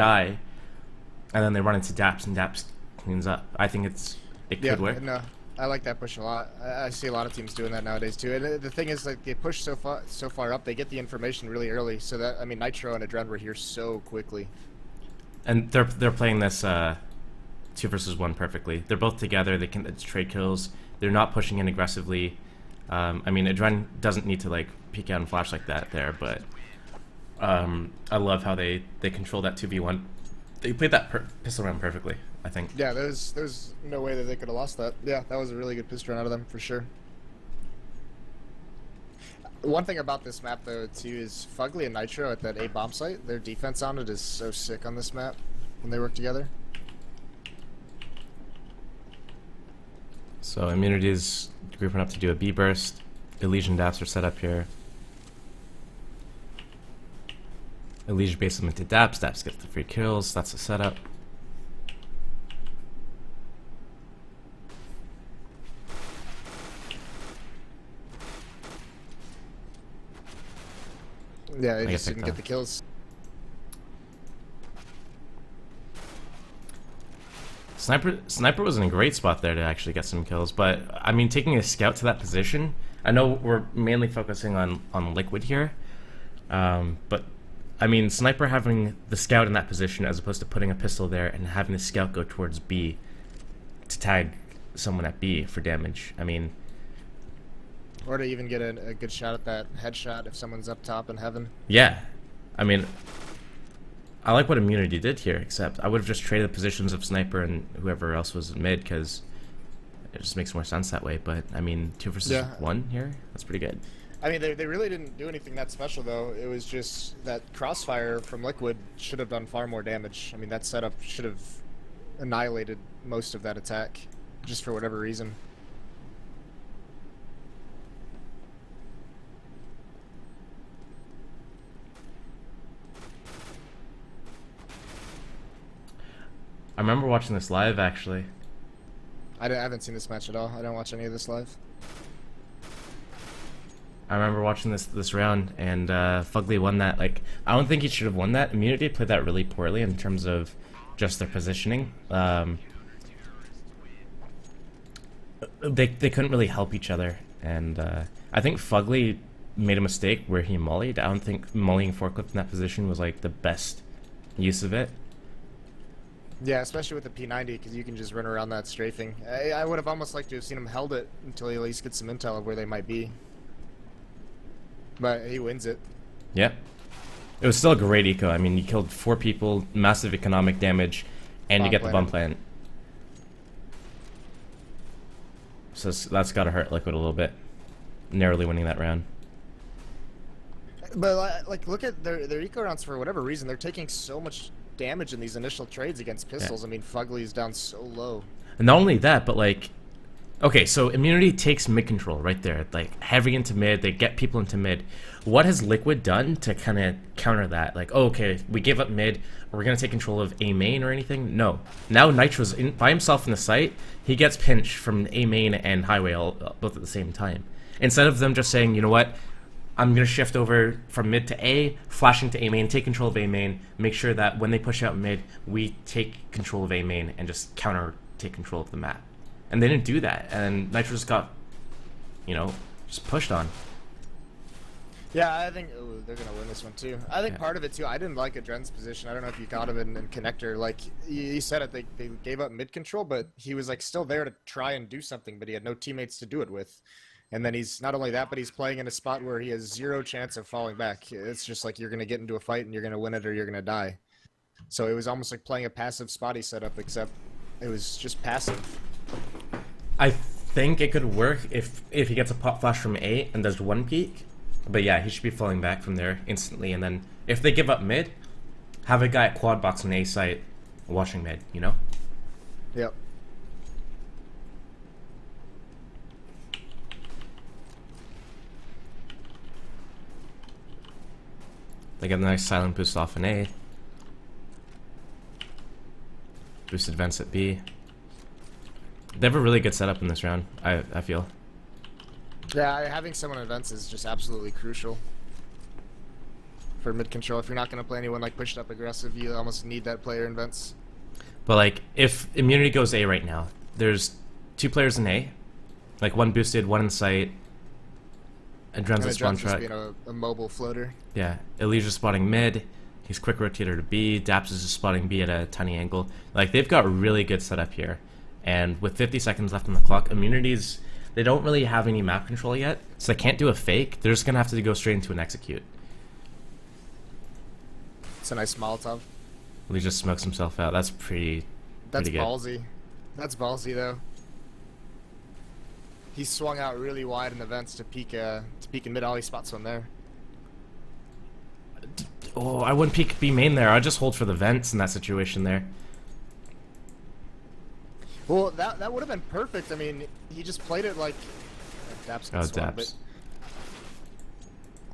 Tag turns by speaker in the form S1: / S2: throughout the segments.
S1: die, and then they run into Daps, and Daps cleans up. I think it could work.
S2: And, I like that push a lot. I see a lot of teams doing that nowadays too. And the thing is, like, they push so far up, they get the information really early. So that, I mean, Nitro and Adren were here so quickly.
S1: And they're playing this 2 versus 1 perfectly. They're both together. They can trade kills. They're not pushing in aggressively. I mean, Adren doesn't need to like peek out and flash like that there, but I love how they control that 2v1. They played that pistol round perfectly, I think.
S2: Yeah, there's no way that they could have lost that. Yeah, that was a really good pistol round out of them for sure. One thing about this map though too is Fugly and Nitro at that A bomb site. Their defense on it is so sick on this map when they work together.
S1: So Immunity is grouping up to do a B burst. Elysian Daps are set up here. Elysian bases them into Daps. Daps gets the free kills. That's the setup.
S2: Yeah, they just didn't get the kills.
S1: Sniper was in a great spot there to actually get some kills, but I mean, taking a scout to that position, I know we're mainly focusing on Liquid here, but I mean, Sniper having the scout in that position as opposed to putting a pistol there and having the scout go towards B to tag someone at B for damage. I mean,
S2: or to even get a good shot at that headshot if someone's up top in heaven.
S1: Yeah, I mean, I like what Immunity did here, except I would have just traded the positions of Sniper and whoever else was in mid, because it just makes more sense that way. But I mean, 2 versus 1 here, that's pretty good.
S2: I mean, they really didn't do anything that special though. It was just that crossfire from Liquid should have done far more damage. I mean, that setup should have annihilated most of that attack, just for whatever reason.
S1: I remember watching this live, actually.
S2: I haven't seen this match at all. I don't watch any of this live.
S1: I remember watching this round, and Fugly won that. Like, I don't think he should have won that. Immunity played that really poorly in terms of just their positioning. They couldn't really help each other, and I think Fugly made a mistake where he mollied. I don't think mollying forklift in that position was like the best use of it.
S2: Yeah, especially with the P90, because you can just run around that strafing. I would have almost liked to have seen him held it until he at least gets some intel of where they might be. But he wins it.
S1: Yeah. It was still a great eco. I mean, you killed 4 people, massive economic damage, and you get the bomb plant. So that's got to hurt Liquid a little bit. Narrowly winning that round.
S2: But, like, look at their eco rounds for whatever reason. They're taking so much damage in these initial trades against pistols. Yeah. I mean, Fugly's down so low.
S1: And not only that, but like, okay, so Immunity takes mid control right there, like heavy into mid. They get people into mid. What has Liquid done to kind of counter that? Like, oh, okay, we gave up mid. We're gonna take control of A main or anything? No. Now Nitro's by himself in the site. He gets pinched from A main and highway both at the same time. Instead of them just saying, you know what, I'm going to shift over from mid to A, flashing to A main, take control of A main, make sure that when they push out mid, we take control of A main and just take control of the map. And they didn't do that, and Nitro just got, you know, just pushed on.
S2: Yeah, I think they're going to win this one too. I think part of it too, I didn't like Adren's position. I don't know if you caught him in connector. Like, he said it, they gave up mid control, but he was like still there to try and do something, but he had no teammates to do it with. And then he's not only that, but he's playing in a spot where he has 0 chance of falling back. It's just like you're going to get into a fight and you're going to win it or you're going to die. So it was almost like playing a passive spotty setup, except it was just passive.
S1: I think it could work if he gets a pop flash from A and there's 1 peek. But yeah, he should be falling back from there instantly. And then if they give up mid, have a guy at quad box on A site watching mid, you know?
S2: Yep.
S1: They get a nice silent boost off an A. Boosted vents at B. They have a really good setup in this round, I feel.
S2: Yeah, having someone in vents is just absolutely crucial. for mid control. If you're not going to play anyone like pushed up aggressive, you almost need that player in vents.
S1: But like, if immunity goes A right now, there's 2 players in A, like 1 boosted, 1 in sight. Adren's at spawn track.
S2: Being a mobile floater.
S1: Yeah, Elysia's spotting mid. He's quick rotator to B. Daps is just spotting B at a tiny angle. Like, they've got really good setup here. And with 50 seconds left on the clock, immunities, they don't really have any map control yet, so they can't do a fake. They're just gonna have to go straight into an execute.
S2: It's a nice Molotov.
S1: He just smokes himself out. That's pretty good.
S2: Ballsy. That's ballsy though. He swung out really wide in the vents to peek in mid. He spots one there.
S1: Oh, I wouldn't peek B main there. I'd just hold for the vents in that situation there.
S2: Well, that would have been perfect. I mean, he just played it like Daps.
S1: Daps.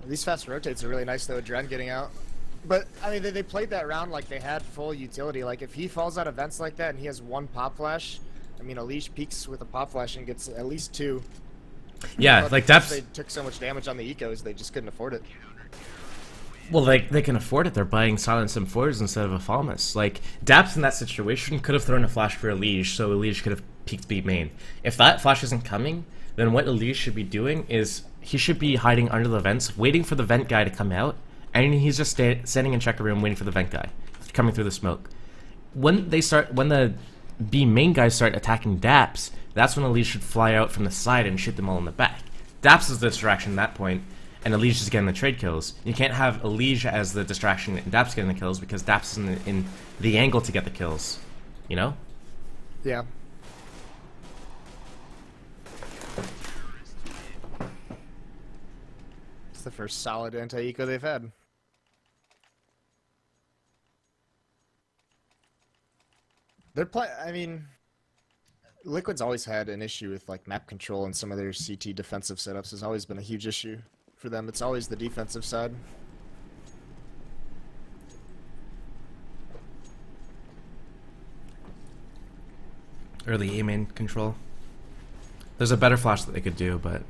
S2: These fast rotates are really nice though. Dren getting out. But, I mean, they played that round like they had full utility. Like, if he falls out of vents like that and he has 1 pop flash, I mean, Elish peeks with a pop flash and gets at least 2.
S1: Yeah,
S2: but
S1: like Daps.
S2: They took so much damage on the ecos, they just couldn't afford it.
S1: Well, they can afford it. They're buying silence M4s instead of a Falmus. Like, Daps in that situation could have thrown a flash for Elish, so Elish could have peeked B main. If that flash isn't coming, then what Elish should be doing is he should be hiding under the vents, waiting for the vent guy to come out, and he's just standing in checker room waiting for the vent guy coming through the smoke. When the B main guys start attacking Daps, that's when Elish should fly out from the side and shoot them all in the back. Daps is the distraction at that point, and Elish is getting the trade kills. You can't have Elish as the distraction and Daps getting the kills because Daps is in the angle to get the kills. You know?
S2: Yeah. It's the first solid anti-eco they've had. I mean, Liquid's always had an issue with like map control and some of their CT defensive setups has always been a huge issue for them. It's always the defensive side.
S1: Early A main control. There's a better flash that they could do, but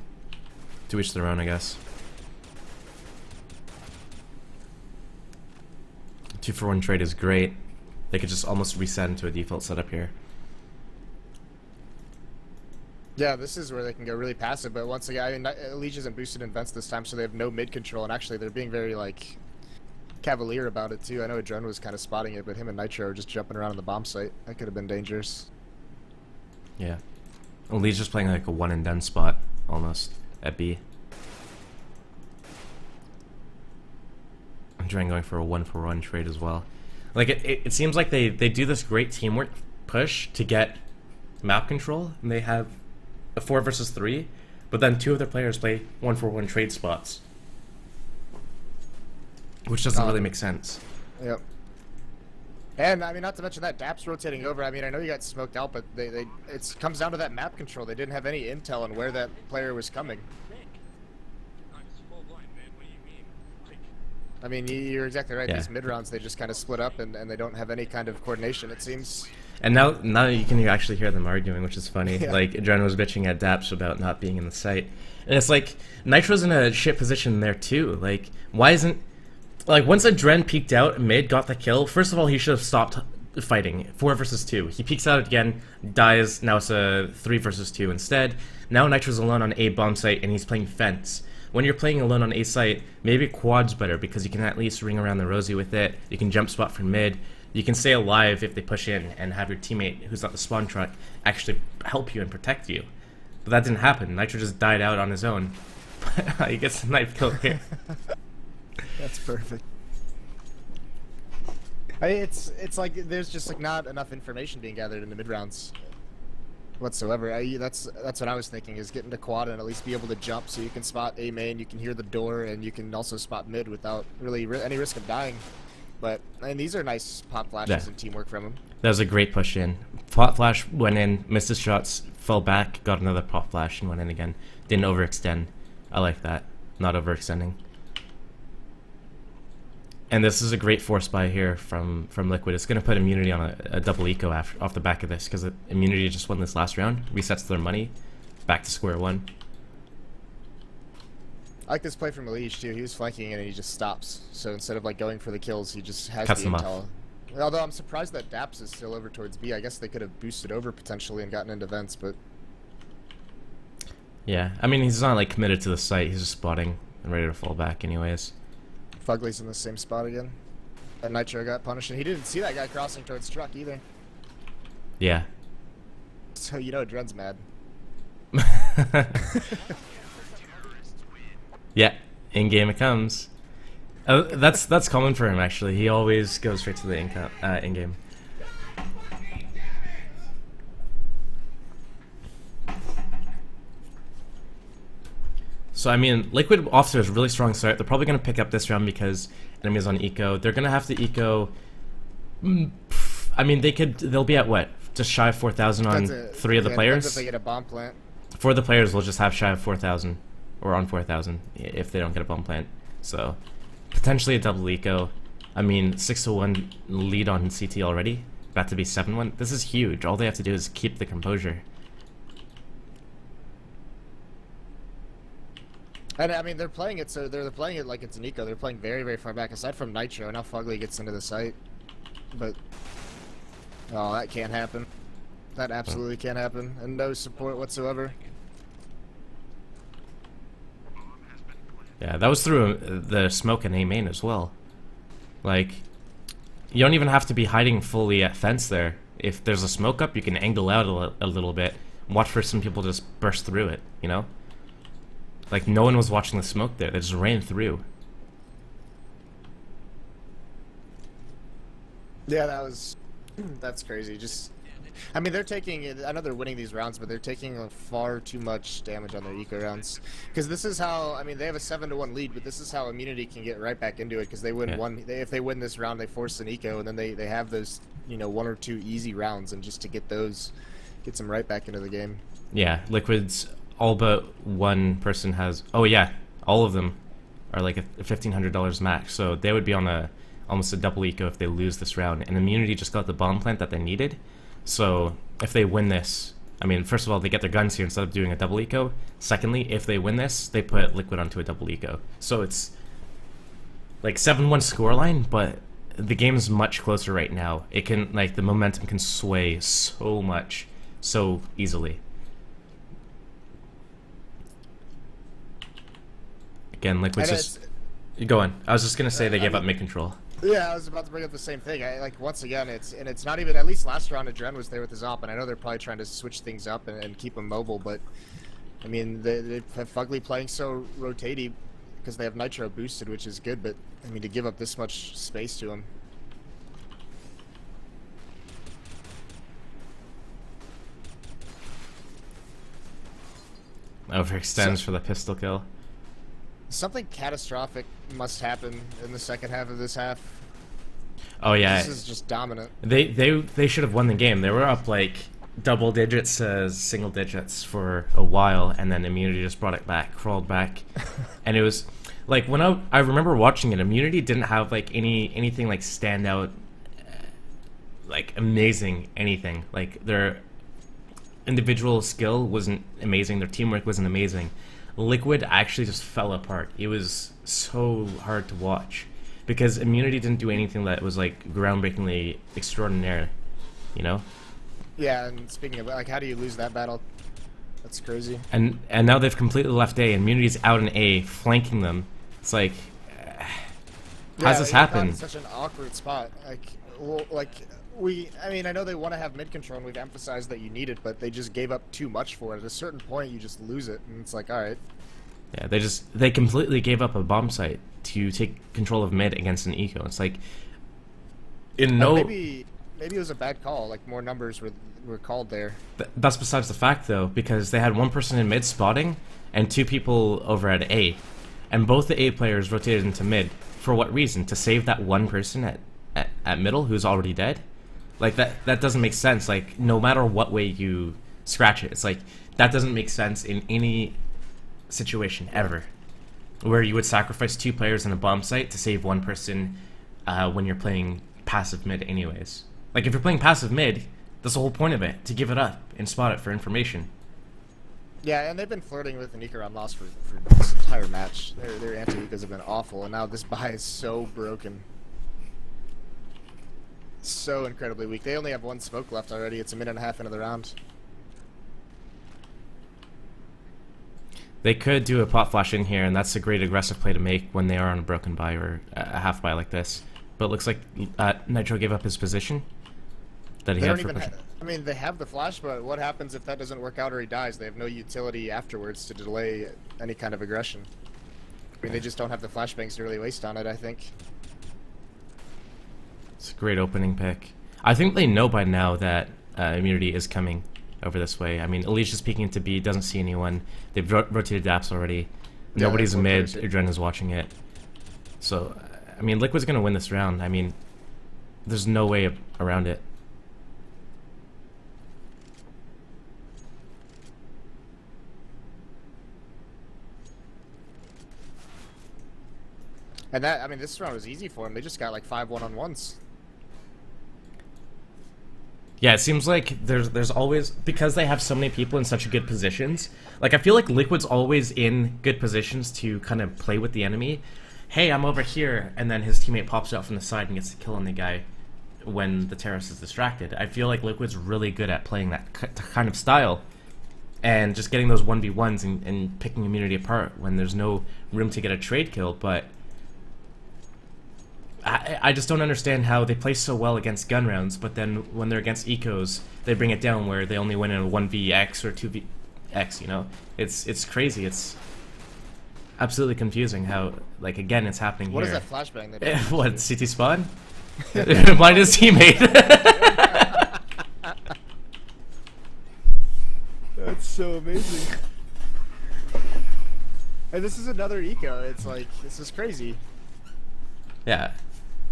S1: to each their own, I guess. 2-for-1 trade is great. They could just almost reset into a default setup here.
S2: Yeah, this is where they can go really passive, but once again, I mean, Elish isn't boosted in vents this time, so they have no mid control, and actually they're being very, like, cavalier about it, too. I know Adren was kind of spotting it, but him and Nitro are just jumping around on the bomb site. That could have been dangerous.
S1: Yeah. Eli's just playing like a 1 and done spot, almost, at B. Adren going for a 1-for-1 trade as well. Like, it seems like they do this great teamwork push to get map control, and they have a 4 versus 3, but then 2 of their players play 1-for-1 trade spots, which doesn't really make sense.
S2: Yep. And I mean, not to mention that Daps rotating over. I mean, I know you got smoked out, but it comes down to that map control. They didn't have any intel on where that player was coming. I mean, you're exactly right.
S1: Yeah.
S2: These mid rounds, they just kind of split up, and they don't have any kind of coordination, it seems.
S1: And now you can actually hear them arguing, which is funny.
S2: Yeah.
S1: Like, Adren was bitching at Daps about not being in the site. And it's like, Nitro's in a shit position there too. Like, why isn't... Like, once Adren peeked out mid, got the kill, first of all, he should have stopped fighting. 4 versus 2. He peeks out again, dies, now it's a 3 versus 2 instead. Now Nitro's alone on A bomb site, and he's playing fence. When you're playing alone on A site, maybe quad's better, because you can at least ring around the Rosie with it, you can jump spot from mid, you can stay alive if they push in, and have your teammate, who's not the spawn truck, actually help you and protect you. But that didn't happen. Nitro just died out on his own. He gets the knife kill here.
S2: That's perfect. It's like there's just like not enough information being gathered in the mid rounds whatsoever. That's what I was thinking, is getting to quad and at least be able to jump so you can spot A main, you can hear the door, and you can also spot mid without really any risk of dying. But I mean, these are nice pop flashes and teamwork from him.
S1: That was a great push in. Pop flash went in, missed his shots, fell back, got another pop flash, and went in again. Didn't overextend. I like that. Not overextending. And this is a great force buy here from Liquid. It's going to put immunity on a double eco off the back of this, because immunity just won this last round. Resets their money. Back to square one.
S2: I like this play from Elish too. He was flanking and he just stops. So instead of like going for the kills, he just has
S1: Cuts
S2: the
S1: them
S2: intel.
S1: off.
S2: Although I'm surprised that Daps is still over towards B. I guess they could have boosted over potentially and gotten into vents, but
S1: Yeah, I mean, he's not like committed to the site. He's just spotting and ready to fall back anyways.
S2: Fugly's in the same spot again. And Nitro got punished, and he didn't see that guy crossing towards truck either.
S1: Yeah.
S2: So you know Dren's mad.
S1: Yeah, in game it comes. That's common for him actually. He always goes straight to the in game. So I mean, Liquid off to a really strong start. They're probably gonna pick up this round because enemies on eco. They're gonna have to eco. I mean, they'll be at what? Just shy of 4,000 on 3 of the players.
S2: If they get a bomb plant.
S1: 4 of the players will just have shy of 4,000, or on 4,000 if they don't get a bomb plant. So potentially a double eco. I mean, 6-1 lead on CT already. About to be 7-1. This is huge. All they have to do is keep the composure.
S2: And I mean, they're playing it so they're playing it like it's an eco. They're playing very, very far back. Aside from Nitro, now Fugly gets into the site, but oh, that can't happen. That absolutely can't happen, and no support whatsoever.
S1: Yeah, that was through the smoke and A main as well. Like, you don't even have to be hiding fully at fence there. If there's a smoke up, you can angle out a little bit. Watch for some people just burst through it, you know? Like, no one was watching the smoke there. They just ran through.
S2: Yeah, that's crazy. Just, I mean, they're taking, I know they're winning these rounds, but they're taking far too much damage on their eco rounds. Because this is how, I mean, they have a 7-1 lead, but this is how Immunity can get right back into it. Because they win if they win this round, they force an eco, and then they have those, you know, 1 or 2 easy rounds, and just to get those, gets them right back into the game.
S1: Yeah, Liquid's all but one person has, oh yeah, all of them are like a $1,500 max, so they would be on almost a double eco if they lose this round. And Immunity just got the bomb plant that they needed, so if they win this, I mean, first of all, they get their guns here instead of doing a double eco. Secondly, if they win this, they put Liquid onto a double eco. So it's like 7-1 scoreline, but the game's much closer right now. It can, like, the momentum can sway so much, so easily. Again, Liquid's just... Go on. I was just gonna say they gave up mid control.
S2: Yeah, I was about to bring up the same thing. Like, once again, it's not even, at least last round, Adren was there with his op, and I know they're probably trying to switch things up and keep him mobile, but I mean, they have Fugly playing so rotatey because they have Nitro boosted, which is good, but I mean, to give up this much space to him.
S1: Overextends for the pistol kill.
S2: Something catastrophic must happen in the second half of this half.
S1: Oh yeah,
S2: this is just dominant.
S1: They should have won the game. They were up like double digits, single digits for a while, and then Immunity just brought it back, crawled back, and it was like when I remember watching it. Immunity didn't have like anything like stand out, like amazing anything. Like their individual skill wasn't amazing. Their teamwork wasn't amazing. Liquid actually just fell apart. It was so hard to watch because Immunity didn't do anything that was like groundbreakingly extraordinary, you know?
S2: Yeah, and speaking of, like, how do you lose that battle? That's crazy.
S1: And now they've completely left A. Immunity's out in A, flanking them. It's like, how's this happen?
S2: It's such an awkward spot. Like, I mean, I know they want to have mid control, and we've emphasized that you need it, but they just gave up too much for it. At a certain point, you just lose it, and it's like, all right.
S1: Yeah, they completely gave up a bomb site to take control of mid against an eco. It's like,
S2: maybe it was a bad call. Like, more numbers were called there.
S1: That's besides the fact, though, because they had one person in mid spotting and 2 people over at A, and both the A players rotated into mid. For what reason? To save that one person at middle who's already dead? Like, that doesn't make sense. Like, no matter what way you scratch it, it's like, that doesn't make sense in any situation ever. Where you would sacrifice 2 players in a bomb site to save one person when you're playing passive mid anyways. Like, if you're playing passive mid, that's the whole point of it, to give it up and spot it for information.
S2: Yeah, and they've been flirting with an eco round loss for this entire match. Their anti-ecos have been awful, and now this buy is so broken. So incredibly weak. They only have one smoke left already. It's a minute and a half into the round.
S1: They could do a pot flash in here, and that's a great aggressive play to make when they are on a broken buy or a half buy like this. But it looks like Nitro gave up his position that he
S2: They
S1: had
S2: don't
S1: for
S2: even
S1: pushing.
S2: I mean, they have the flash, but what happens if that doesn't work out or he dies? They have no utility afterwards to delay any kind of aggression. I mean, they just don't have the flashbangs to really waste on it, I think.
S1: It's a great opening pick. I think they know by now that immunity is coming over this way. I mean, Alicia's peeking into B, doesn't see anyone. They've rotated apps already.
S2: Yeah,
S1: Nobody's
S2: that's
S1: mid.
S2: what they're
S1: Adren is watching it. So, I mean, Liquid's going to win this round. I mean, there's no way around it.
S2: And that, I mean, this round was easy for them. They just got like 5 one-on-ones.
S1: Yeah, it seems like there's always, because they have so many people in such good positions, like I feel like Liquid's always in good positions to kind of play with the enemy. Hey, I'm over here, and then his teammate pops out from the side and gets the kill on the guy when the terrorist is distracted. I feel like Liquid's really good at playing that kind of style and just getting those 1v1s and picking immunity apart when there's no room to get a trade kill, but I just don't understand how they play so well against gun rounds, but then when they're against ecos, they bring it down where they only win in a 1vx or 2vx, you know? It's crazy. It's absolutely confusing how, like, again, it's happening
S2: What
S1: here.
S2: is that flashbang? They
S1: What, CT spawn? Blind his teammate.
S2: That's so amazing. And this is another eco. It's like, this is crazy.
S1: Yeah.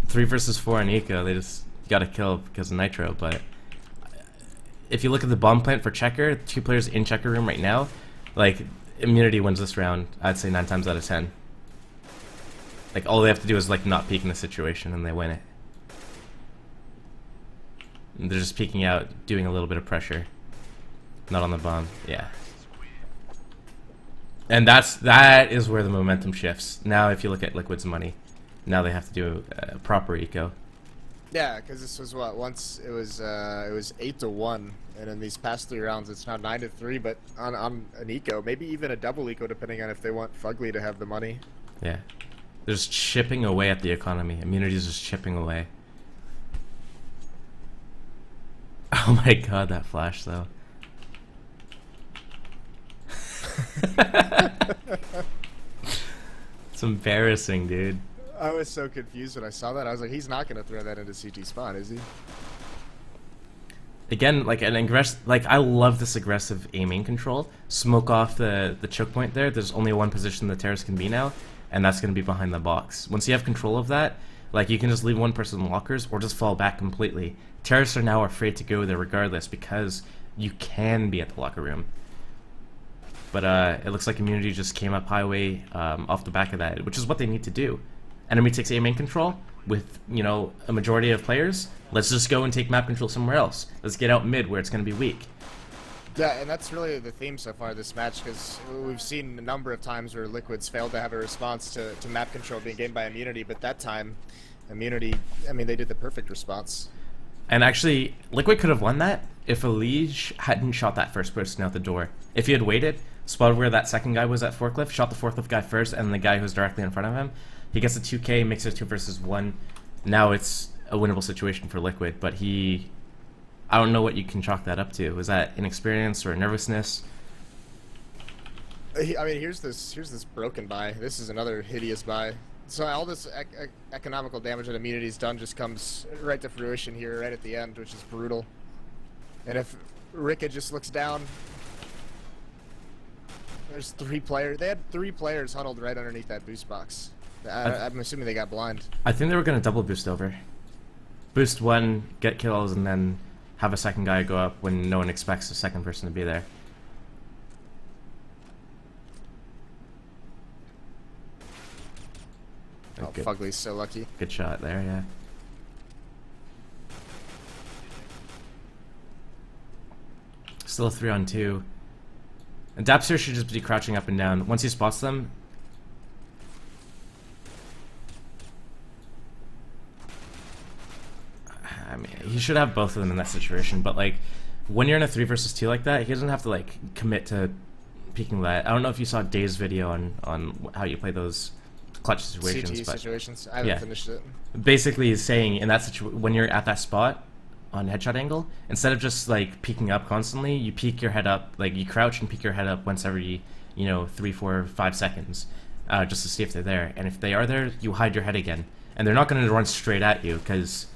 S1: 3 versus 4 on eco, they just got to kill because of Nitro, but if you look at the bomb plant for Checker, 2 players in Checker room right now, like, immunity wins this round, I'd say 9 times out of 10. Like, all they have to do is, like, not peek in the situation and they win it. And they're just peeking out, doing a little bit of pressure. Not on the bomb, yeah. And that is where the momentum shifts. Now if you look at Liquid's money, now they have to do a proper eco.
S2: Yeah, because this was what, once it was 8-1, and in these past 3 rounds it's now 9-3, but on an eco, maybe even a double eco depending on if they want Fugly to have the money.
S1: Yeah. They're just chipping away at the economy. Immunity is just chipping away. Oh my god, that flash though. It's embarrassing, dude.
S2: I was so confused when I saw that. I was like, he's not going to throw that into CT spawn, is he?
S1: Again, like an aggressive, like I love this aggressive aiming control. Smoke off the choke point there. There's only one position the terrorist can be now, and that's going to be behind the box. Once you have control of that, like you can just leave one person in lockers or just fall back completely. Terrorists are now afraid to go there regardless because you can be at the locker room. But it looks like immunity just came up highway off the back of that, which is what they need to do. Enemy takes A main control with, you know, a majority of players. Let's just go and take map control somewhere else. Let's get out mid where it's going to be weak.
S2: Yeah, and that's really the theme so far this match, because we've seen a number of times where Liquid's failed to have a response to map control being gained by immunity, but that time, immunity, I mean, they did the perfect response.
S1: And actually, Liquid could have won that if Elige hadn't shot that first person out the door. If he had waited, spotted where that second guy was at forklift, shot the forklift guy first, and the guy who's directly in front of him, he gets a 2k, makes it 2 versus 1. Now it's a winnable situation for Liquid, but I don't know what you can chalk that up to. Was that inexperience or nervousness?
S2: I mean, here's this broken buy. This is another hideous buy. So all this economical damage that immunity's done just comes right to fruition here, right at the end, which is brutal. And if Rika just looks down, there's 3 players. They had 3 players huddled right underneath that boost box. I'm assuming they got blind.
S1: I think they were going to double boost over. Boost 1, get kills, and then have a second guy go up when no one expects the second person to be there.
S2: Oh,
S1: Good.
S2: Fugly's so lucky.
S1: Good shot there, yeah. Still a 3-on-2. And Dapster should just be crouching up and down. Once he spots them... I mean, he should have both of them in that situation, but like, when you're in a 3 versus 2 like that, he doesn't have to like commit to peeking that. I don't know if you saw Dave's video on how you play those clutch situations.
S2: CT situations. I haven't finished it.
S1: Basically, he's saying in that when you're at that spot on headshot angle, instead of just like peeking up constantly, you peek your head up, like you crouch and peek your head up once every 3, 4, 5 seconds, just to see if they're there. And if they are there, you hide your head again, and they're not going to run straight at you because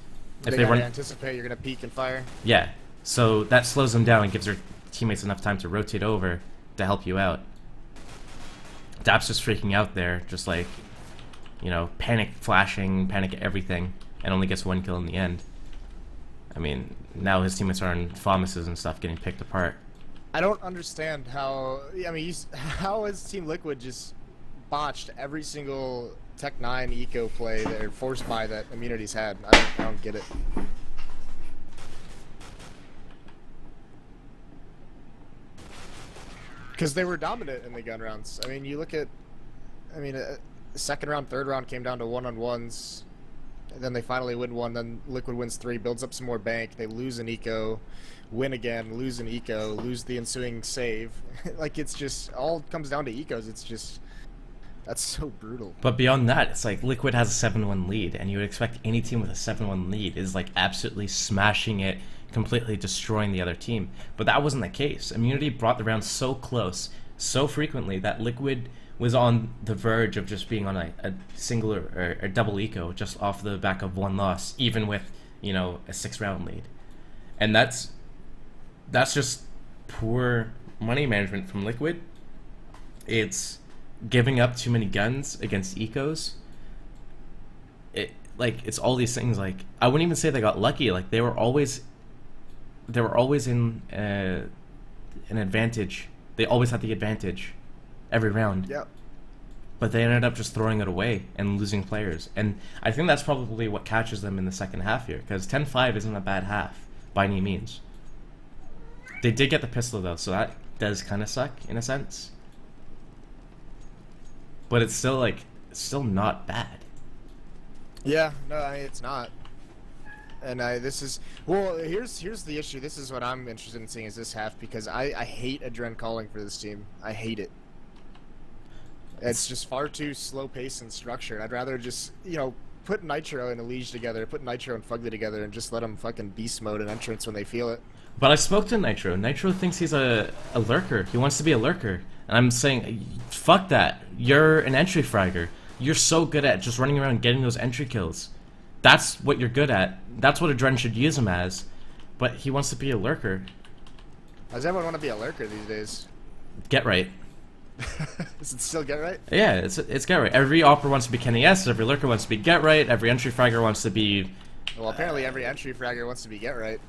S1: if they run,
S2: anticipate you're going to peek and fire.
S1: Yeah, so that slows them down and gives their teammates enough time to rotate over to help you out. Dap's just freaking out there, just like, panic flashing, panic everything, and only gets 1 kill in the end. I mean, now his teammates are on FAMASes and stuff getting picked apart.
S2: I don't understand how, how has Team Liquid just botched every single Tech 9 eco play they're forced by that Immunity's had. I don't get it. Because they were dominant in the gun rounds. I mean, you look at, second round, third round came down to 1-on-1s. And then they finally win 1, then Liquid wins 3, builds up some more bank. They lose an eco, win again, lose an eco, lose the ensuing save. Like, it's just, all comes down to ecos. It's just, that's so brutal.
S1: But beyond that, it's like Liquid has a 7-1 lead, and you would expect any team with a 7-1 lead is like absolutely smashing it, completely destroying the other team. But that wasn't the case. Immunity brought the round so close, so frequently, that Liquid was on the verge of just being on a single or a double eco just off the back of 1 loss, even with, a 6-round lead. And that's just poor money management from Liquid. It's giving up too many guns against ecos. It's all these things. Like, I wouldn't even say they got lucky. Like, they were always in an advantage. They always had the advantage every round.
S2: Yep. But
S1: they ended up just throwing it away and losing players. And I think that's probably what catches them in the second half here, because 10-5 isn't a bad half by any means. They did get the pistol though, so that does kind of suck in a sense. But it's still not bad.
S2: Yeah, no, it's not. And here's the issue. This is what I'm interested in seeing is this half, because I hate Adren calling for this team. I hate it. It's just far too slow paced and structured. I'd rather just, put Nitro and Elige together, put Nitro and Fugly together, and just let them fucking beast mode an entrance when they feel it.
S1: But I spoke to Nitro. Nitro thinks he's a lurker. He wants to be a lurker. And I'm saying, fuck that. You're an entry fragger. You're so good at just running around getting those entry kills. That's what you're good at. That's what Adren should use him as. But he wants to be a lurker.
S2: Does everyone want to be a lurker these days?
S1: Get right.
S2: Is it still Get Right?
S1: Yeah, it's Get Right. Every Opera wants to be Kenny S. Every lurker wants to be Get Right. Every entry fragger wants to be...
S2: Well, apparently every entry fragger wants to be Get Right.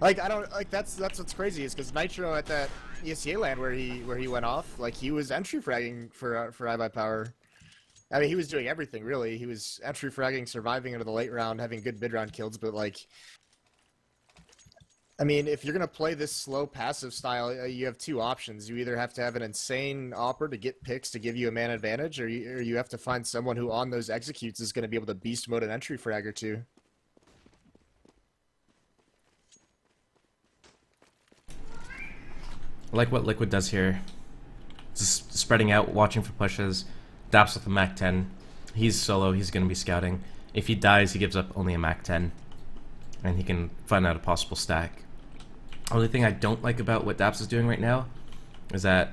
S2: That's what's crazy, is because Nitro at that ESEA land where he went off, like, he was entry fragging for iBuyPower. I mean, he was doing everything, really. He was entry fragging, surviving into the late round, having good mid-round kills, but, like... I mean, if you're going to play this slow passive style, you have 2 options. You either have to have an insane Opera to get picks to give you a man advantage, or you have to find someone who, on those executes, is going to be able to beast mode an entry frag or 2.
S1: I like what Liquid does here. Just spreading out, watching for pushes. Daps with a Mac 10. He's solo, he's going to be scouting. If he dies, he gives up only a Mac 10. And he can find out a possible stack. The only thing I don't like about what Daps is doing right now is that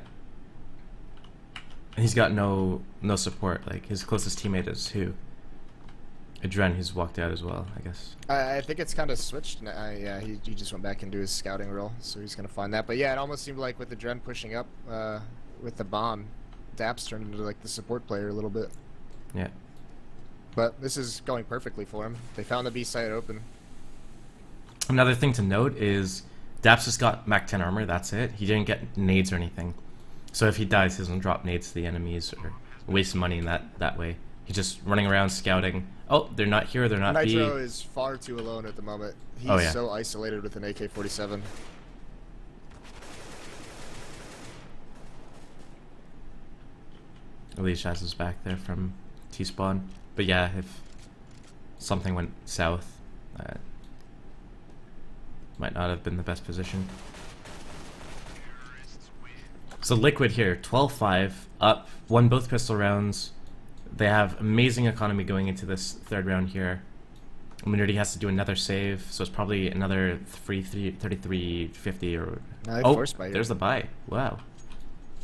S1: he's got no support. Like, his closest teammate is who? Adren, who's walked out as well, I guess.
S2: I think it's kind of switched. Yeah, he just went back into his scouting role, so he's going to find that. But yeah, it almost seemed like with Adren pushing up with the bomb, Daps turned into like the support player a little bit.
S1: Yeah.
S2: But this is going perfectly for him. They found the B site open.
S1: Another thing to note is Daps just got Mac 10 armor, that's it. He didn't get nades or anything. So if he dies, he doesn't drop nades to the enemies or waste money in that way. He's just running around scouting. Oh, they're not here, they're not B.
S2: Nitro is far too alone at the moment. He's so isolated with an AK-47.
S1: At least Jazz is back there from T-spawn. But yeah, if something went south, might not have been the best position. So Liquid here, 12-5, up, won both pistol rounds. They have amazing economy going into this third round here. Immunity has to do another save, so it's probably another 33-50 or...
S2: Oh,
S1: there's the buy. Wow.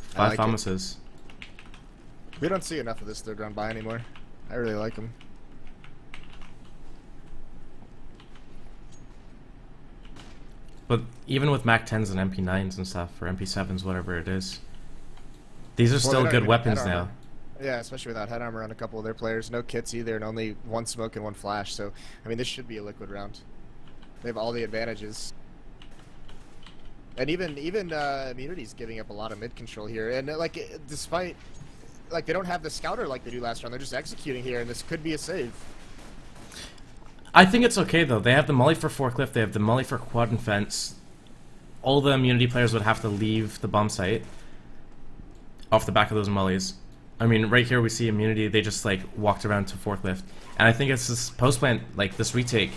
S1: 5 Thomases.
S2: We don't see enough of this third round buy anymore. I really like him.
S1: But even with Mac 10s and MP9s and stuff, or MP7s, whatever it is, these are still good weapons now.
S2: Yeah, especially without head armor on a couple of their players. No kits either, and only 1 smoke and 1 flash. So, I mean, this should be a Liquid round. They have all the advantages. And even Immunity's giving up a lot of mid control here. And, like, despite... Like, they don't have the scouter like they do last round. They're just executing here, and this could be a save.
S1: I think it's okay, though. They have the molly for forklift. They have the molly for quad and fence. All the Immunity players would have to leave the bomb site off the back of those mollies. I mean, right here we see Immunity. They just, like, walked around to forklift. And I think it's this post-plant, like, this retake.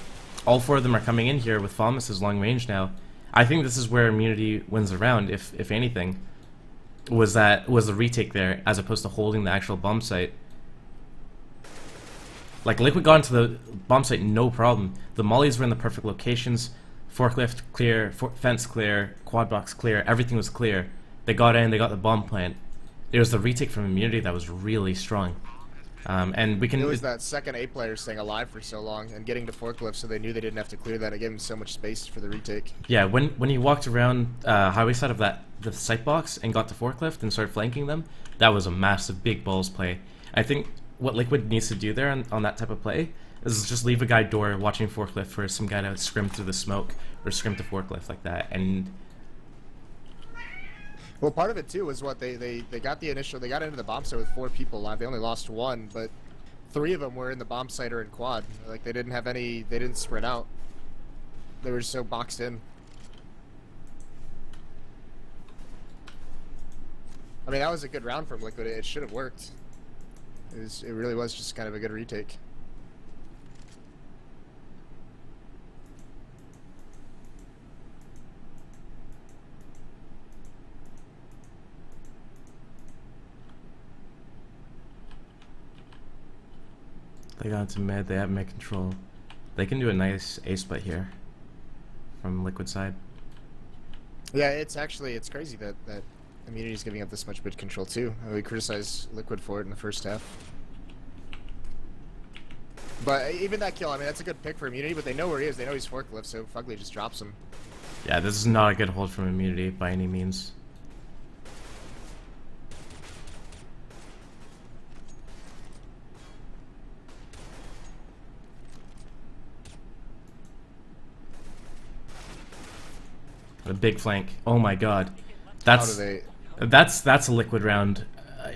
S1: All 4 of them are coming in here with Falmus's long range now. I think this is where Immunity wins the round, if anything. Was the retake there, as opposed to holding the actual bomb site. Like, Liquid got into the bomb site no problem. The mollies were in the perfect locations. Forklift clear, fence clear, quad box clear, everything was clear. They got in, they got the bomb plant. It was the retake from Immunity that was really strong. And we can...
S2: It was that second A player staying alive for so long and getting to forklift, so they knew they didn't have to clear that. It gave them so much space for the retake.
S1: Yeah, when he walked around highway side of the sight box and got to forklift and started flanking them, that was a massive big balls play. I think what Liquid needs to do there on that type of play is just leave a guy door watching forklift for some guy to scrim through the smoke or scrim to forklift like that. And
S2: well, part of it too was what they got they got into the bomb site with 4 people alive. They only lost 1, but 3 of them were in the bomb site or in quad. Like, they didn't spread out. They were just so boxed in. I mean, that was a good round from Liquid. It should have worked. It really was just kind of a good retake.
S1: they got into mid, they have mid control. They can do a nice A split here from Liquid side.
S2: Yeah, it's crazy that Immunity's giving up this much mid control too. We criticized Liquid for it in the first half. But even that kill, I mean, that's a good pick for Immunity, but they know where he is. They know he's forklift, so Fugly just drops him.
S1: Yeah, this is not a good hold from Immunity by any means. A big flank. Oh my god. That's a Liquid round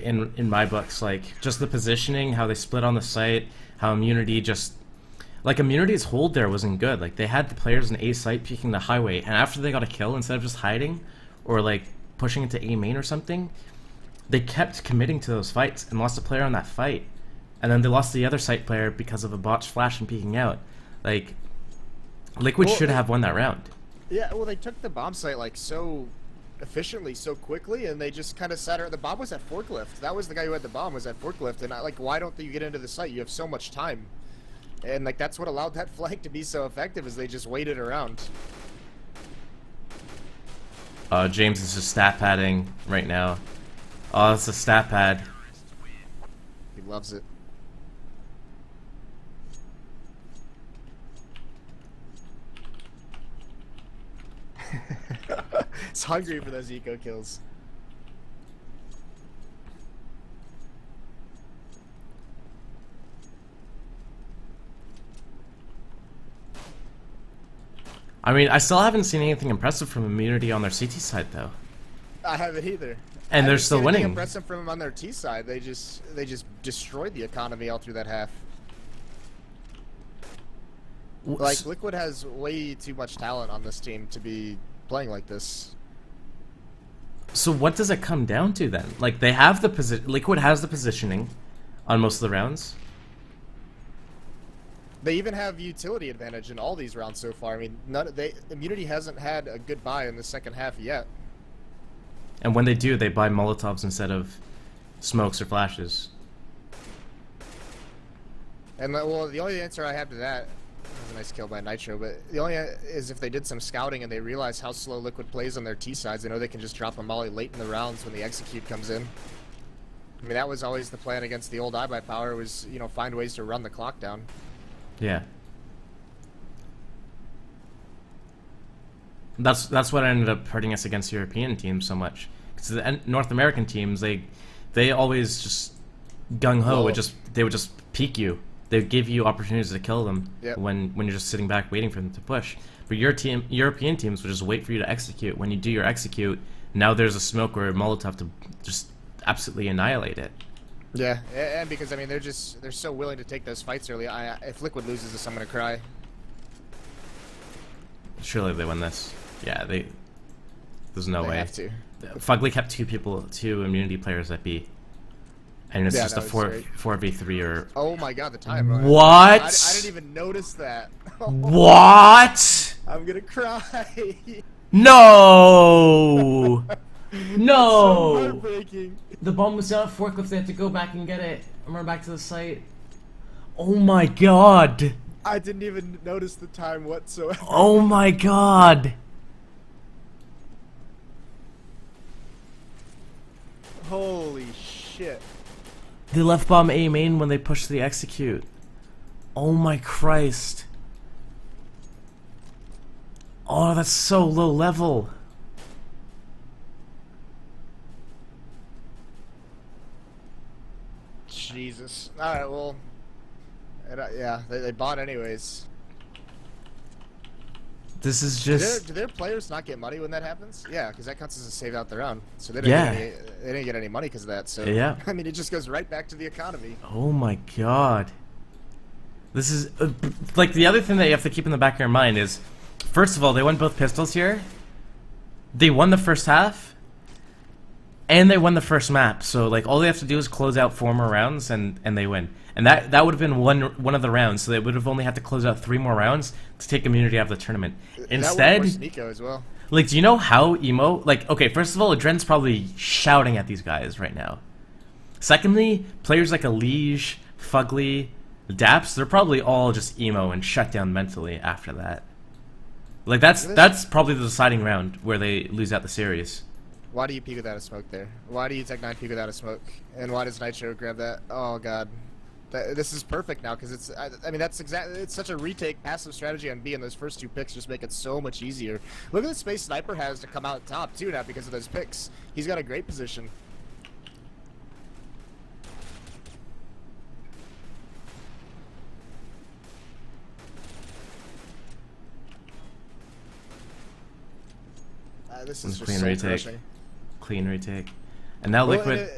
S1: in my books. Like, just the positioning, how they split on the site, how Immunity just... Like, Immunity's hold there wasn't good. Like, they had the players in A site peeking the highway, and after they got a kill, instead of just hiding or, like, pushing into A main or something, they kept committing to those fights and lost a player on that fight. And then they lost the other site player because of a botched flash and peeking out. Like, Liquid should have won that round.
S2: Yeah, well, they took the bomb site, like, so efficiently, so quickly, and they just kind of sat around. The bomb was at forklift. That was the guy who had the bomb, was at forklift. And, like, why don't you get into the site? You have so much time. And, like, that's what allowed that flank to be so effective, is they just waited around.
S1: James is just stat padding right now. Oh, it's a stat pad.
S2: He loves it. He's hungry for those eco kills.
S1: I mean, I still haven't seen anything impressive from Immunity on their CT side, though.
S2: I haven't either.
S1: And they're still winning.
S2: Impressive from them on their T side. They just destroyed the economy all through that half. Like, Liquid has way too much talent on this team to be playing like this.
S1: So what does it come down to then? Like, they have the position. Liquid has the positioning on most of the rounds.
S2: They even have utility advantage in all these rounds so far. I mean, Immunity hasn't had a good buy in the second half yet.
S1: And when they do, they buy Molotovs instead of smokes or flashes.
S2: And well, the only answer I have to that was a nice kill by Nitro, but the only is if they did some scouting and they realize how slow Liquid plays on their T sides, they know they can just drop a molly late in the rounds when the execute comes in. I mean, that was always the plan against the old iBuy power, was, you know, find ways to run the clock down.
S1: Yeah. That's what ended up hurting us against European teams so much. Because the North American teams, they always just gung ho. They would just peek you. They would give you opportunities to kill them when you're just sitting back waiting for them to push. But European teams would just wait for you to execute. When you do your execute, now there's a smoke or a Molotov to just absolutely annihilate it.
S2: Yeah, and because I mean they're so willing to take those fights early. If Liquid loses this, I'm gonna cry.
S1: Surely they win this. Yeah, there's no way.
S2: They have to.
S1: Fugly kept two immunity players at B, and it's just a 4v3 or.
S2: Oh my god, the time.
S1: What?
S2: I didn't even notice that.
S1: What?
S2: I'm gonna cry.
S1: No. No.
S2: So heartbreaking.
S1: The bomb was out of forklift. They had to go back and get it and run back to the site. Oh my god.
S2: I didn't even notice the time whatsoever.
S1: Oh my god.
S2: Holy shit.
S1: They left bomb A main when they pushed the execute. Oh my Christ. Oh, that's so low level.
S2: Jesus. Alright, well. Yeah, they bought anyways.
S1: This is just.
S2: Do their players not get money when that happens? Yeah, because that counts as a save out the round. So they didn't get any money because of that. So
S1: yeah.
S2: I mean, it just goes right back to the economy.
S1: Oh my god. This is like the other thing that you have to keep in the back of your mind is, first of all, they won both pistols here. They won the first half, and they won the first map. So like all they have to do is close out 4 more rounds, and they win. And that would have been one of the rounds. So they would have only had to close out 3 more rounds to take immunity out of the tournament. Instead,
S2: that Nico as well.
S1: Like, do you know how emo? Like, okay, first of all, Adren's probably shouting at these guys right now. Secondly, players like Elige, Fugly, Daps, they're probably all just emo and shut down mentally after that. Like, that's probably the deciding round where they lose out the series.
S2: Why do you peek without a smoke there? Why do you Tech 9 peek without a smoke? And why does Nitro grab that? Oh god. This is perfect now because it's. I mean, that's exactly. It's such a retake passive strategy on B, and those first 2 picks just make it so much easier. Look at the space Sniper has to come out top too now because of those picks. He's got a great position. This is just
S1: clean
S2: so
S1: retake.
S2: crushing.
S1: Clean retake, and now Liquid.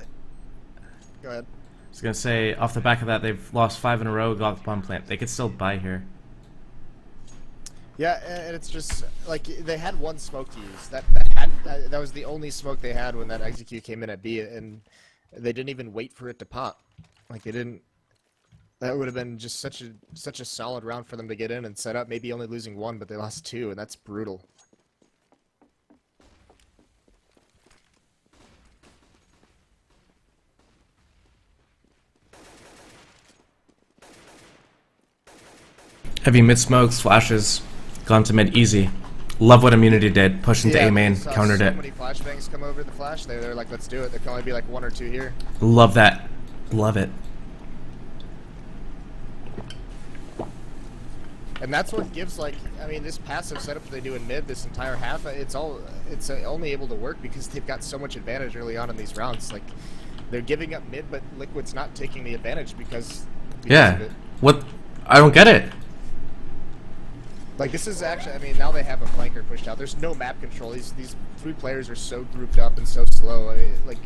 S2: Go ahead.
S1: I was gonna say, off the back of that, they've lost 5 in a row, got the bomb plant. They could still buy here.
S2: Yeah, and it's just like they had 1 smoke to use. That was the only smoke they had when that execute came in at B, and they didn't even wait for it to pop. Like they didn't. That would have been just such a solid round for them to get in and set up. Maybe only losing 1, but they lost 2, and that's brutal.
S1: Heavy mid smokes, flashes, gone to mid easy. Love what immunity did. Pushed into A main, countered it.
S2: So many flashbangs come over the flash. They're like, let's do it. There can only be like 1 or 2 here.
S1: Love that. Love it.
S2: And that's what gives, like, I mean, this passive setup that they do in mid this entire half, it's only able to work because they've got so much advantage early on in these rounds. Like, they're giving up mid, but Liquid's not taking the advantage because
S1: Yeah.
S2: of it.
S1: What? I don't get it.
S2: Like, this is actually, I mean, now they have a flanker pushed out. There's no map control. These 3 players are so grouped up and so slow. I mean, like,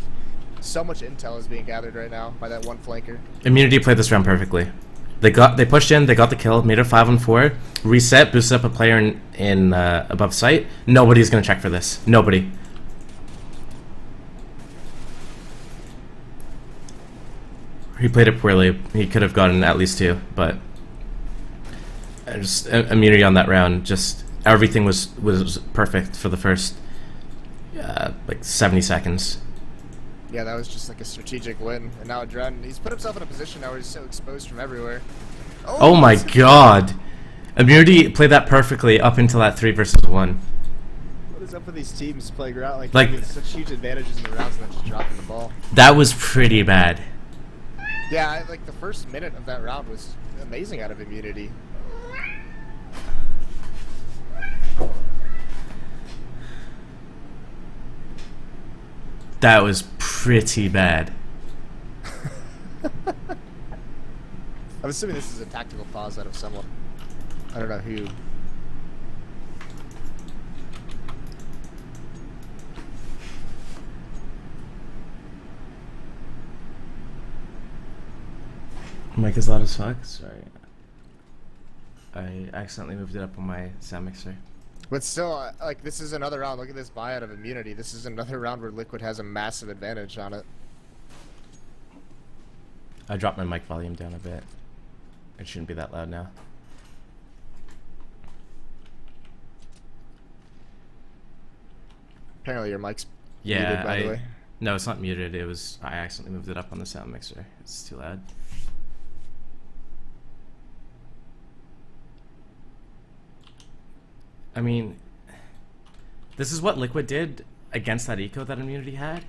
S2: so much intel is being gathered right now by that 1 flanker.
S1: Immunity played this round perfectly. They pushed in, they got the kill, made it 5-on-4, reset, boosted up a player in above sight. Nobody's gonna check for this. Nobody. He played it poorly. He could have gotten at least 2, but just immunity on that round. Just everything was perfect for the first like 70 seconds.
S2: Yeah, that was just like a strategic win. And now Dren, he's put himself in a position now where he's so exposed from everywhere.
S1: Oh my god! Immunity played that perfectly up until that 3 versus 1.
S2: What is up with these teams playing around like having such huge advantages in the rounds and then just dropping the ball?
S1: That was pretty bad.
S2: Yeah, like the first minute of that round was amazing out of immunity.
S1: That was pretty bad.
S2: I'm assuming this is a tactical pause out of someone. I don't know who.
S1: Mic is loud as fuck. Sorry. I accidentally moved it up on my sound mixer.
S2: But still, like, this is another round. Look at this buyout of immunity. This is another round where Liquid has a massive advantage on it.
S1: I dropped my mic volume down a bit. It shouldn't be that loud now.
S2: Apparently your mic's muted, by the way.
S1: No, it's not muted. It was I accidentally moved it up on the sound mixer. It's too loud. I mean, this is what Liquid did against that eco that immunity had.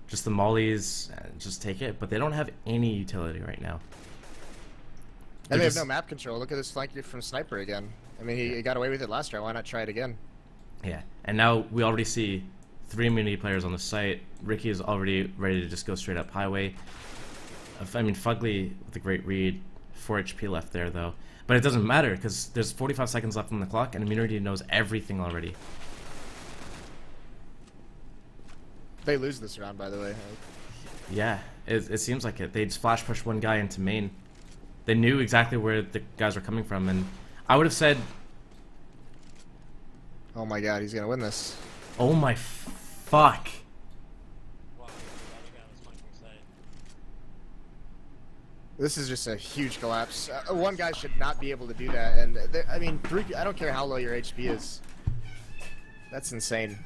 S1: Just the mollies, just take it. But they don't have any utility right now.
S2: And they have no map control. Look at this flank from Sniper again. I mean, he got away with it last round. Why not try it again?
S1: Yeah, and now we already see 3 immunity players on the site. Ricky is already ready to just go straight up highway. I mean, Fugly with a great read. 4 HP left there, though. But it doesn't matter, because there's 45 seconds left on the clock, and immunity knows everything already.
S2: They lose this round, by the way.
S1: Yeah, it seems like it. They just flash push one guy into main. They knew exactly where the guys were coming from, and I would have said...
S2: Oh my god, he's gonna win this.
S1: Oh my fuck.
S2: This is just a huge collapse. One guy should not be able to do that, and I mean, I don't care how low your HP is. That's insane.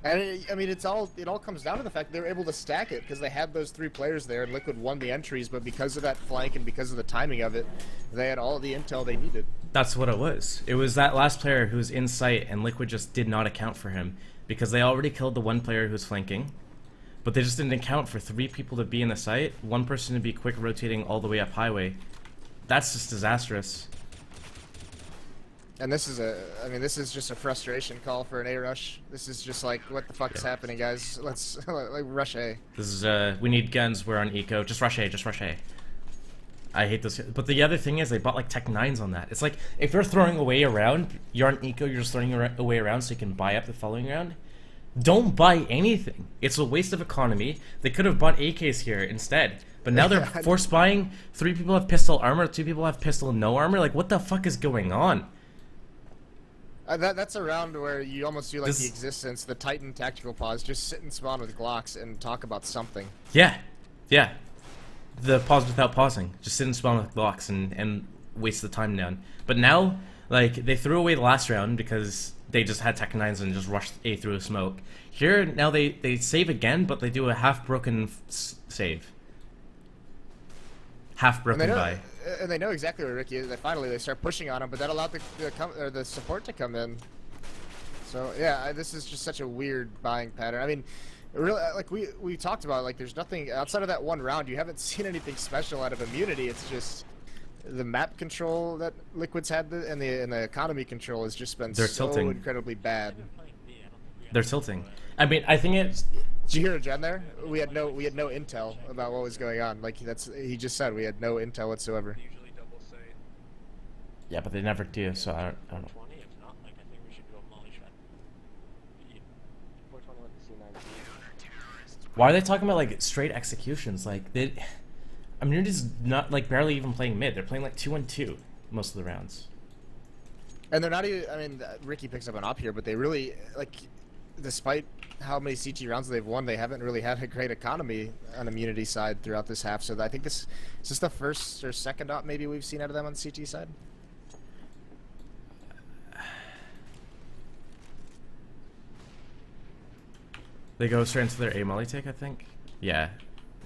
S2: And I mean, it all comes down to the fact they're able to stack it because they had those 3 players there, and Liquid won the entries. But because of that flank and because of the timing of it, they had all of the intel they needed.
S1: That's what it was. It was that last player who was in sight, and Liquid just did not account for him because they already killed the 1 player who was flanking. But they just didn't account for 3 people to be in the site, 1 person to be quick rotating all the way up highway. That's just disastrous.
S2: And this is this is just a frustration call for an A rush. This is just like, what the fuck is happening, guys? Let's like rush A.
S1: This is we need guns. We're on eco. Just rush A. Just rush A. I hate this. But the other thing is they bought like Tech 9s on that. It's like if you're throwing away a round, you're on eco. You're just throwing away a round so you can buy up the following round. Don't buy anything. It's a waste of economy. They could have bought AKs here instead. But now they're force buying. 3 people have pistol armor. 2 people have pistol no armor. Like, what the fuck is going on?
S2: That's a round where you almost feel like the existence, the Titan tactical pause, just sit and spawn with Glocks and talk about something.
S1: Yeah. Yeah. The pause without pausing. Just sit and spawn with Glocks and waste the time down. But now, like, they threw away the last round because they just had Tech 9s and just rushed A through a smoke. Here, now they save again, but they do a half-broken save. Half-broken buy.
S2: And they know exactly where Ricky is. Finally, they start pushing on him, but that allowed the support to come in. So, yeah, this is just such a weird buying pattern. I mean, really, like, we talked about, like, there's nothing outside of that 1 round. You haven't seen anything special out of immunity. It's just... the map control that Liquid's had and the economy control has just been
S1: tilting.
S2: Incredibly bad.
S1: They're tilting. I mean, I think it's...
S2: Did you hear a Jen there? We had no intel about what was going on. Like he just said, we had no intel whatsoever.
S1: Yeah, but they never do. So I don't know. Why are they talking about like straight executions? Like Immunity's not like barely even playing mid. They're playing like 2-on-2 most of the rounds.
S2: And they're not even. I mean, Ricky picks up an op here, but they really like, despite how many CT rounds they've won, they haven't really had a great economy on immunity side throughout this half. So I think is this the first or second op maybe we've seen out of them on the CT side?
S1: They go straight into their A molly take, I think. Yeah,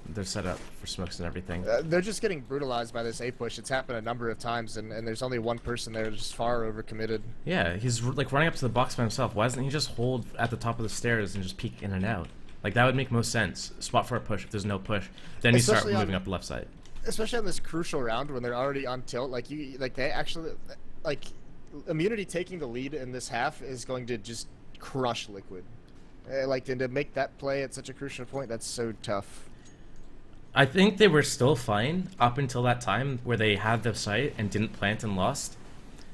S1: they're set up for smokes and everything.
S2: They're just getting brutalized by this A push. It's happened a number of times, and there's only one person there just far overcommitted.
S1: Yeah, he's like running up to the box by himself. Why doesn't he just hold at the top of the stairs and just peek in and out? Like, that would make most sense. Spot for a push. If there's no push, then you start moving up the left side.
S2: Especially on this crucial round when they're already on tilt. Like, they actually, like, immunity taking the lead in this half is going to just crush Liquid. Like, and to make that play at such a crucial point, that's so tough.
S1: I think they were still fine up until that time where they had the site and didn't plant and lost.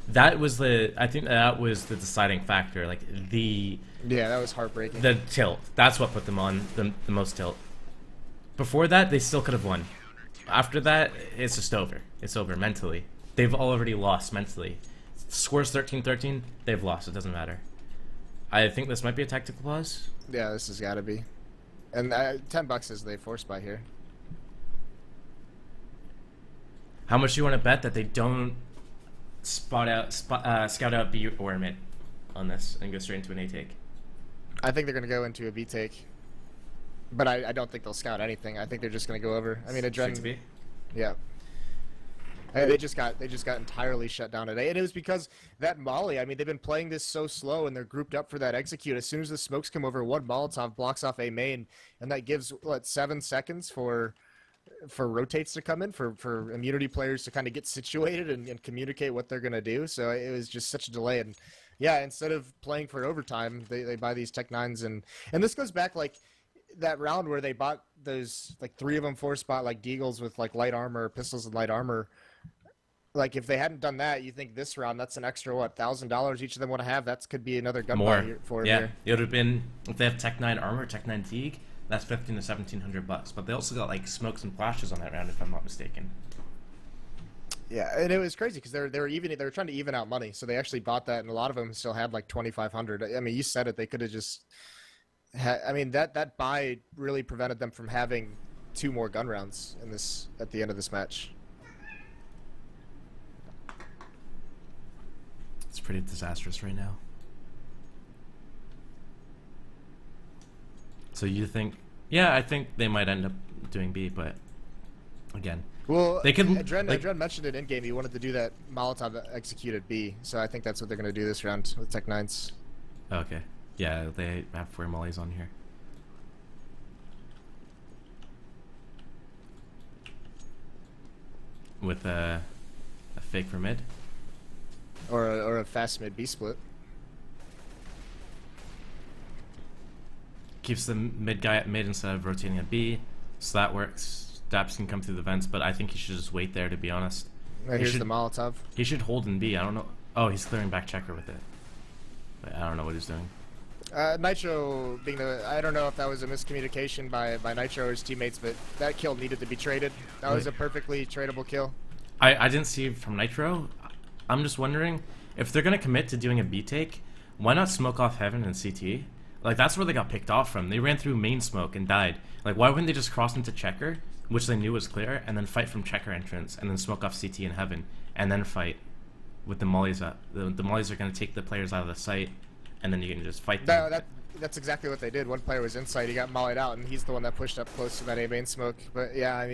S1: That was I think that was the deciding factor. Like,
S2: yeah, that was heartbreaking.
S1: The tilt. That's what put them on the most tilt. Before that, they still could have won. After that, it's just over. It's over mentally. They've already lost mentally. Scores 13-13, they've lost. It doesn't matter. I think this might be a tactical pause.
S2: Yeah, this has got to be. And $10 is they force buy here.
S1: How much do you want to bet that they don't scout out B or mid on this and go straight into an A take?
S2: I think they're going to go into a B take. But I don't think they'll scout anything. I think they're just going to go over. I mean, Adren... Yeah. They just got entirely shut down today, and it was because that molly. I mean, they've been playing this so slow, and they're grouped up for that execute. As soon as the smokes come over, one Molotov blocks off A main, and that gives 7 seconds for rotates to come in, for immunity players to kind of get situated and communicate what they're gonna do. So it was just such a delay, and yeah, instead of playing for overtime, they buy these Tech 9s, and this goes back like that round where they bought those like 3 of them 4-spot like Deagles with like light armor, pistols and light armor. Like, if they hadn't done that, you think this round, that's an extra, what, $1,000 each of them want to have? That could be another gun buy for
S1: yeah,
S2: here.
S1: It would have been, if they have Tech 9 armor, Tech 9 Teague, that's $1,500 to $1,700. But they also got, like, smokes and flashes on that round, if I'm not mistaken.
S2: Yeah, and it was crazy because they were trying to even out money, so they actually bought that, and a lot of them still had like $2,500. I mean, you said it; they could have just. I mean, that buy really prevented them from having 2 more gun rounds in this at the end of this match.
S1: It's pretty disastrous right now. So you think? Yeah, I think they might end up doing B, but again.
S2: Well,
S1: they could.
S2: Adren mentioned it in game. He wanted to do that Molotov executed B, so I think that's what they're going to do this round with Tech 9s.
S1: Okay. Yeah, they have 4 mollies on here. With a fake for mid.
S2: Or a fast mid B split.
S1: Keeps the mid guy at mid instead of rotating at B, so that works. Daps can come through the vents, but I think he should just wait there, to be honest.
S2: Here's the Molotov.
S1: He should hold in B. I don't know. Oh, he's clearing back checker with it. But I don't know what he's doing.
S2: Nitro being I don't know if that was a miscommunication by Nitro or his teammates, but that kill needed to be traded. That was a perfectly tradable kill.
S1: I didn't see it from Nitro. I'm just wondering, if they're going to commit to doing a B take, why not smoke off Heaven and CT? Like, that's where they got picked off from. They ran through main smoke and died. Like, why wouldn't they just cross into checker, which they knew was clear, and then fight from checker entrance, and then smoke off CT and Heaven, and then fight with the mollies up? The mollies are going to take the players out of the site, and then you can just fight them.
S2: No, that's exactly what they did. One player was inside, he got mollied out, and he's the one that pushed up close to that A main smoke. But yeah, I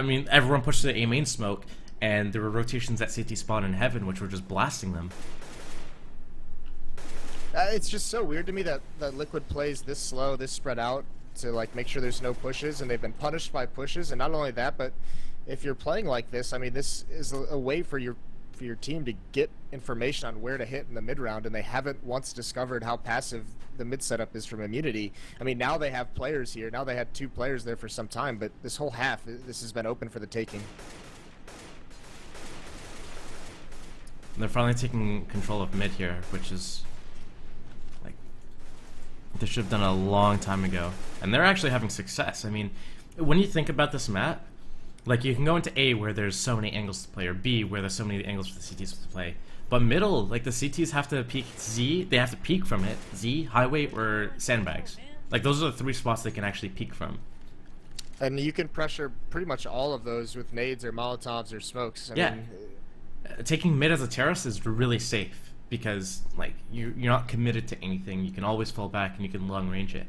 S2: mean, everyone pushed to the A main smoke, and there were rotations at CT spawn in Heaven, which were just blasting them. It's just so weird to me that Liquid plays this slow, this spread out, to like make sure there's no pushes, and they've been punished by pushes. And not only that, but if you're playing like this, I mean, this is a way for your team to get information on where to hit in the mid round, and they haven't once discovered how passive the mid setup is from immunity. I mean, now they have players here. Now they had 2 players there for some time, but this whole half, this has been open for the taking.
S1: They're finally taking control of mid here, which is like they should have done a long time ago. And they're actually having success. I mean, when you think about this map, like you can go into A where there's so many angles to play, or B where there's so many angles for the CTs to play. But middle, like the CTs have to peek Z, they have to peek from it. Z, highway, or sandbags. Like those are the 3 spots they can actually peek from.
S2: And you can pressure pretty much all of those with nades or molotovs or smokes. I mean,
S1: taking mid as a terrace is really safe because like you're not committed to anything. You can always fall back and you can long range it.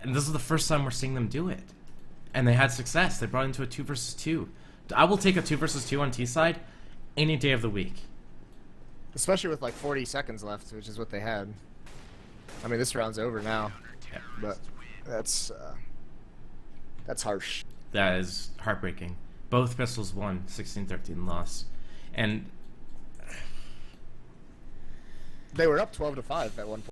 S1: And this is the first time we're seeing them do it. And they had success. They brought into a 2 versus 2. I will take a 2 versus 2 on T side any day of the week.
S2: Especially with like 40 seconds left, which is what they had. I mean, this round's over now.
S1: Yeah.
S2: But that's harsh.
S1: That is heartbreaking. Both pistols won, 16-13 loss. And
S2: they were up 12-5 at one point.